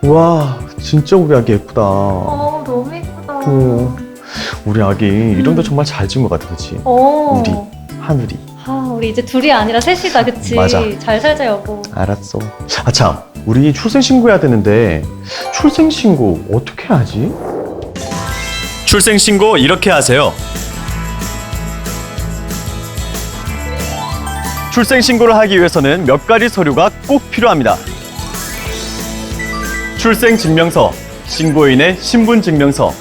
와, 진짜 우리 아기 예쁘다. 너무 예쁘다. 우리 아기 이름도 정말 잘 지은 것 같아, 그치? 우리, 하늘이. 우리 이제 둘이 아니라 셋이다, 그치? 맞아. 잘 살자, 여보. 알았어. 아, 참. 우리 출생신고해야 되는데 출생신고 어떻게 하지? 출생신고 이렇게 하세요. 출생신고를 하기 위해서는 몇 가지 서류가 꼭 필요합니다. 출생증명서, 신고인의 신분증명서,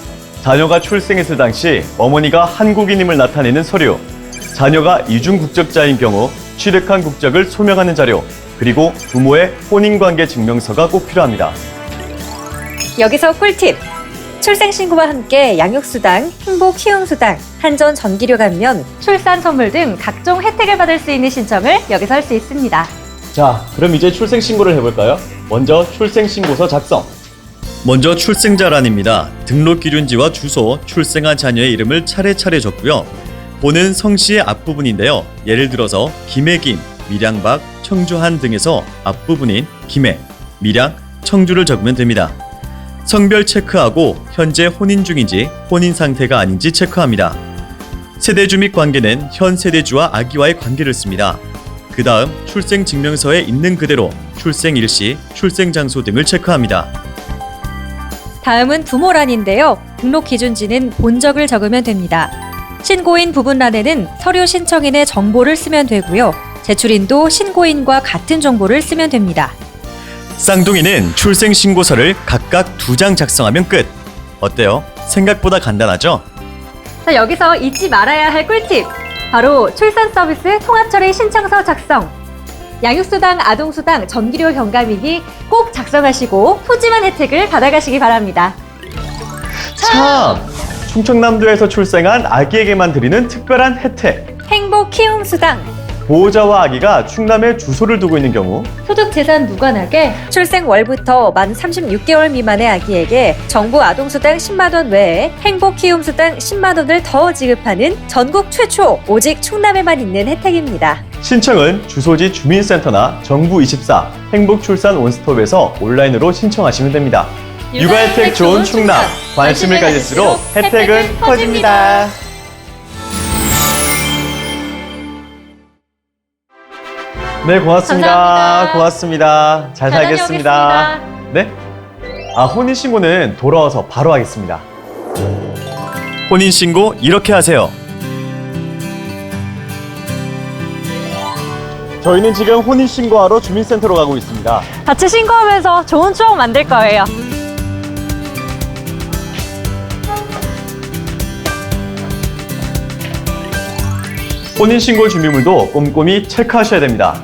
자녀가 출생했을 당시 어머니가 한국인임을 나타내는 서류, 자녀가 이중 국적자인 경우 취득한 국적을 소명하는 자료, 그리고 부모의 혼인관계 증명서가 꼭 필요합니다. 여기서 꿀팁! 출생신고와 함께 양육수당, 행복키움수당, 한전 전기료 감면, 출산 선물 등 각종 혜택을 받을 수 있는 신청을 여기서 할 수 있습니다. 자, 그럼 이제 출생신고를 해볼까요? 먼저 출생신고서 작성. 먼저 출생자란입니다. 등록기준지와 주소, 출생한 자녀의 이름을 차례차례 적고요. 보는 성씨의 앞부분인데요. 예를 들어서 김해김, 밀양박, 청주한 등에서 앞부분인 김해, 밀양, 청주를 적으면 됩니다. 성별 체크하고 현재 혼인 중인지 혼인 상태가 아닌지 체크합니다. 세대주 및 관계는 현 세대주와 아기와의 관계를 씁니다. 그 다음 출생증명서에 있는 그대로 출생 일시, 출생 장소 등을 체크합니다. 다음은 부모란인데요. 등록 기준지는 본적을 적으면 됩니다. 신고인 부분란에는 서류 신청인의 정보를 쓰면 되고요. 제출인도 신고인과 같은 정보를 쓰면 됩니다. 쌍둥이는 출생신고서를 각각 2장 작성하면 끝. 어때요? 생각보다 간단하죠? 자, 여기서 잊지 말아야 할 꿀팁! 바로 출산 서비스 통합처리 신청서 작성! 양육수당, 아동수당, 전기료 경감이기 꼭 작성하시고 푸짐한 혜택을 받아가시기 바랍니다. 참! 충청남도에서 출생한 아기에게만 드리는 특별한 혜택! 행복키움수당, 보호자와 아기가 충남에 주소를 두고 있는 경우 소득재산 무관하게 출생월부터 만 36개월 미만의 아기에게 정부 아동수당 10만 원 외에 행복키움수당 10만 원을 더 지급하는 전국 최초 오직 충남에만 있는 혜택입니다. 신청은 주소지 주민센터나 정부24 행복출산 원스톱에서 온라인으로 신청하시면 됩니다. 육아 혜택 좋은 충남! 관심을 가질수록 혜택은 커집니다. 네, 고맙습니다. 감사합니다. 고맙습니다. 잘 살겠습니다. 다녀오겠습니다. 네? 혼인신고는 돌아와서 바로 하겠습니다. 혼인신고 이렇게 하세요. 저희는 지금 혼인신고하러 주민센터로 가고 있습니다. 같이 신고하면서 좋은 추억 만들 거예요. 혼인신고 준비물도 꼼꼼히 체크하셔야 됩니다.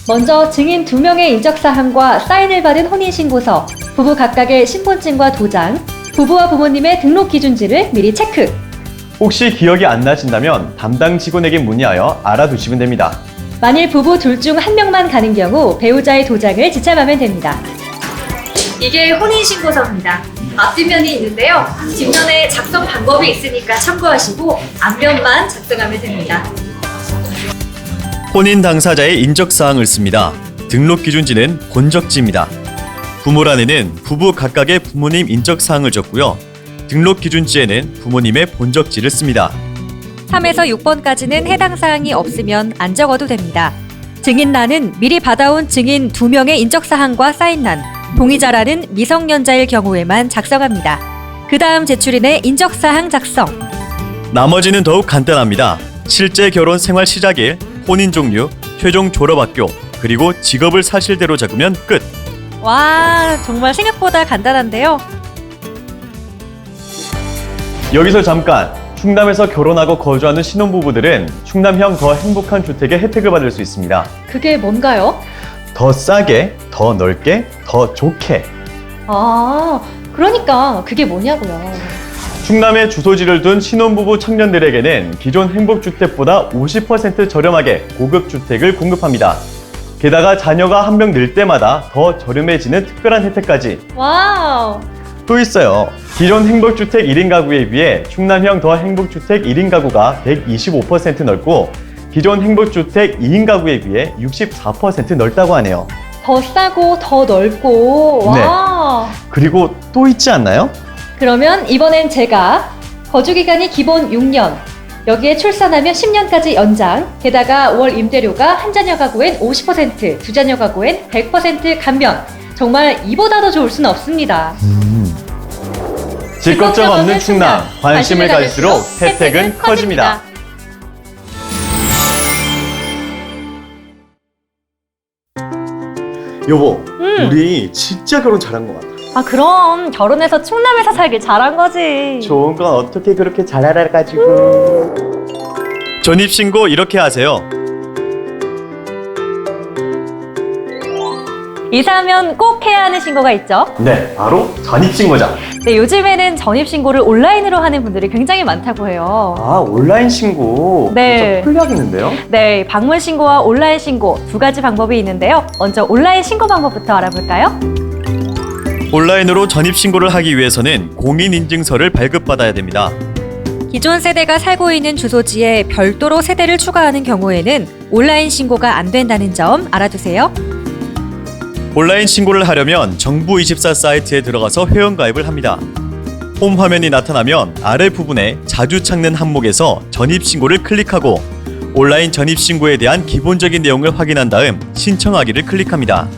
먼저 증인 2명의 인적사항과 사인을 받은 혼인신고서, 부부 각각의 신분증과 도장, 부부와 부모님의 등록기준지를 미리 체크! 혹시 기억이 안 나신다면 담당 직원에게 문의하여 알아두시면 됩니다. 만일 부부 둘 중 한 명만 가는 경우 배우자의 도장을 지참하면 됩니다. 이게 혼인신고서입니다. 앞뒷면이 있는데요. 뒷면에 작성 방법이 있으니까 참고하시고 앞면만 작성하면 됩니다. 혼인 당사자의 인적사항을 씁니다. 등록기준지는 본적지입니다. 부모란에는 부부 각각의 부모님 인적사항을 적고요. 등록기준지에는 부모님의 본적지를 씁니다. 3에서 6번까지는 해당 사항이 없으면 안 적어도 됩니다. 증인란은 미리 받아온 증인 2명의 인적사항과 사인란, 동의자라는 미성년자일 경우에만 작성합니다. 그 다음 제출인의 인적사항 작성. 나머지는 더욱 간단합니다. 실제 결혼 생활 시작일, 혼인 종류, 최종 졸업학교, 그리고 직업을 사실대로 적으면 끝! 와, 정말 생각보다 간단한데요. 여기서 잠깐! 충남에서 결혼하고 거주하는 신혼부부들은 충남형 더 행복한 주택의 혜택을 받을 수 있습니다. 그게 뭔가요? 더 싸게, 더 넓게, 더 좋게. 그러니까 그게 뭐냐고요. 충남에 주소지를 둔 신혼부부 청년들에게는 기존 행복주택보다 50% 저렴하게 고급 주택을 공급합니다. 게다가 자녀가 한 명 늘 때마다 더 저렴해지는 특별한 혜택까지. 와우! 또 있어요. 기존 행복주택 1인 가구에 비해 충남형 더 행복주택 1인 가구가 125% 넓고 기존 행복주택 2인 가구에 비해 64% 넓다고 하네요. 더 싸고 더 넓고 와. 그리고 또 있지 않나요? 그러면 이번엔 제가 거주기간이 기본 6년, 여기에 출산하면 10년까지 연장, 게다가 월 임대료가 한 자녀 가구엔 50%, 두 자녀 가구엔 100% 감면. 정말 이보다 더 좋을 수는 없습니다. 질 걱정 없는 충남, 관심을 가질수록 혜택은 커집니다. 여보, 우리 진짜 결혼 잘한 것 같아. 아, 그럼 결혼해서 충남에서 살길 잘한 거지. 좋은 건 어떻게 그렇게 잘 알아가지고. 전입신고 이렇게 하세요. 이사하면 꼭 해야 하는 신고가 있죠. 네, 바로 전입신고자. 네, 요즘에는 전입신고를 온라인으로 하는 분들이 굉장히 많다고 해요. 아, 온라인 신고. 네. 진짜 편리하겠는데요? 네, 방문 신고와 온라인 신고 두 가지 방법이 있는데요. 먼저 온라인 신고 방법부터 알아볼까요? 온라인으로 전입신고를 하기 위해서는 공인인증서를 발급받아야 됩니다. 기존 세대가 살고 있는 주소지에 별도로 세대를 추가하는 경우에는 온라인 신고가 안 된다는 점 알아두세요. 온라인 신고를 하려면 정부24 사이트에 들어가서 회원가입을 합니다. 홈 화면이 나타나면 아래 부분에 자주 찾는 항목에서 전입신고를 클릭하고 온라인 전입신고에 대한 기본적인 내용을 확인한 다음 신청하기를 클릭합니다.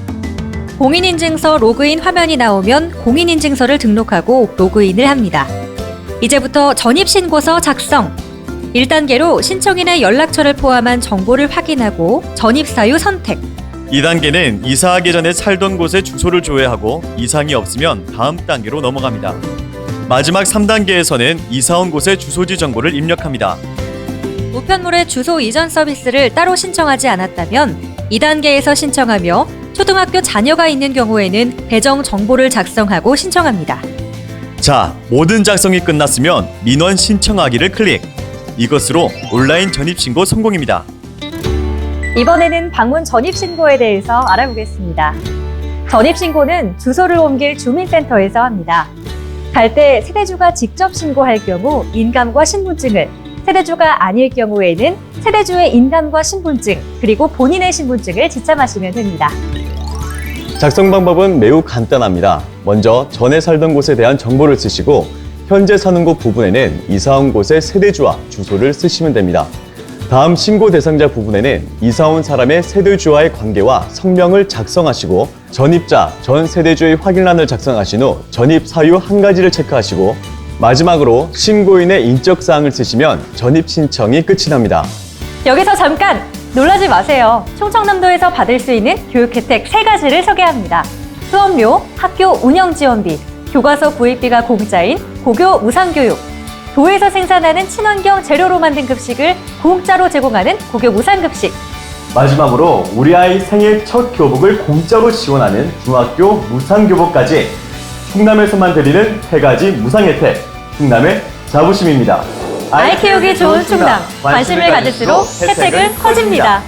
공인인증서 로그인 화면이 나오면 공인인증서를 등록하고 로그인을 합니다. 이제부터 전입신고서 작성. 1단계로 신청인의 연락처를 포함한 정보를 확인하고 전입사유 선택. 2단계는 이사하기 전에 살던 곳에 주소를 조회하고 이상이 없으면 다음 단계로 넘어갑니다. 마지막 3단계에서는 이사온 곳의 주소지 정보를 입력합니다. 우편물의 주소 이전 서비스를 따로 신청하지 않았다면 2단계에서 신청하며 초등학교 자녀가 있는 경우에는 배정 정보를 작성하고 신청합니다. 자, 모든 작성이 끝났으면 민원 신청하기를 클릭. 이것으로 온라인 전입신고 성공입니다. 이번에는 방문 전입신고에 대해서 알아보겠습니다. 전입신고는 주소를 옮길 주민센터에서 합니다. 갈 때 세대주가 직접 신고할 경우 인감과 신분증을, 세대주가 아닐 경우에는 세대주의 인감과 신분증, 그리고 본인의 신분증을 지참하시면 됩니다. 작성 방법은 매우 간단합니다. 먼저 전에 살던 곳에 대한 정보를 쓰시고 현재 사는 곳 부분에는 이사온 곳의 세대주와 주소를 쓰시면 됩니다. 다음 신고 대상자 부분에는 이사온 사람의 세대주와의 관계와 성명을 작성하시고 전입자, 전 세대주의 확인란을 작성하신 후 전입 사유 한 가지를 체크하시고 마지막으로 신고인의 인적사항을 쓰시면 전입 신청이 끝이 납니다. 여기서 잠깐! 놀라지 마세요. 충청남도에서 받을 수 있는 교육 혜택 3가지를 소개합니다. 수업료, 학교 운영 지원비, 교과서 구입비가 공짜인 고교 무상교육, 도에서 생산하는 친환경 재료로 만든 급식을 공짜로 제공하는 고교 무상급식. 마지막으로 우리 아이 생일 첫 교복을 공짜로 지원하는 중학교 무상교복까지 충남에서만 드리는 3가지 무상 혜택, 충남의 자부심입니다. 아이 키우기 좋은 충남, 관심을 가질수록 혜택은 커집니다.